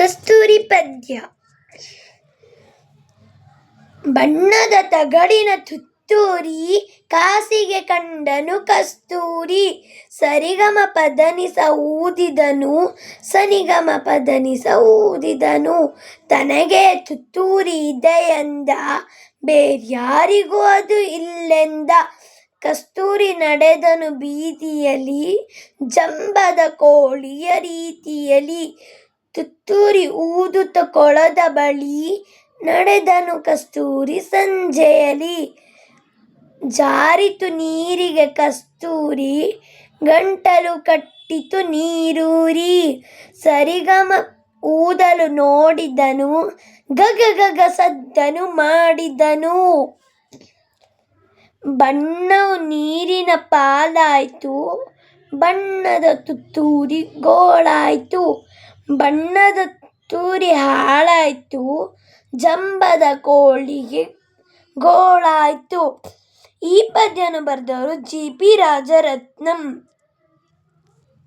ಕಸ್ತೂರಿ ಪದ್ಯ. ಬಣ್ಣದ ತಗಡಿನ ತುತ್ತೂರಿ ಕಾಸಿಗೆ ಕಂಡನು ಕಸ್ತೂರಿ. ಸರಿಗಮ ಪದನಿಸ ಊದಿದನು, ಸನಿಗಮ ಪದನಿಸ ಊದಿದನು. ತನಗೆ ತುತ್ತೂರಿ ಇದೆಯೆಂದ, ಬೇರ್ಯಾರಿಗೂ ಅದು ಇಲ್ಲೆಂದ. ಕಸ್ತೂರಿ ನಡೆದನು ಬೀದಿಯಲಿ, ಜಂಬದ ಕೋಳಿಯ ರೀತಿಯಲಿ. ತುತ್ತೂರಿ ಊದುತ್ತ ಕೊಳದ ಬಳಿ, ನಡೆದನು ಕಸ್ತೂರಿ ಸಂಜೆಯಲಿ. ಜಾರಿತು ನೀರಿಗೆ ಕಸ್ತೂರಿ, ಗಂಟಲು ಕಟ್ಟಿತು ನೀರೂರಿ. ಸರಿಗಮ ಊದಲು ನೋಡಿದನು, ಗಗ ಗಗ ಸದ್ದನು ಮಾಡಿದನು. ಬಣ್ಣವು ನೀರಿನ ಪಾಲಾಯ್ತು, ಬಣ್ಣದ ತುತ್ತೂರಿ ಗೋಳಾಯ್ತು. ಬಣ್ಣದ ತುತ್ತೂರಿ ಹಾಳಾಯ್ತು, ಜಂಬದ ಕೋಳಿಗೆ ಗೋಳಾಯ್ತು. ಈ ಪದ್ಯವನ್ನು ಬರೆದವರು ಜಿ. ಪಿ. ರಾಜರತ್ನಂ.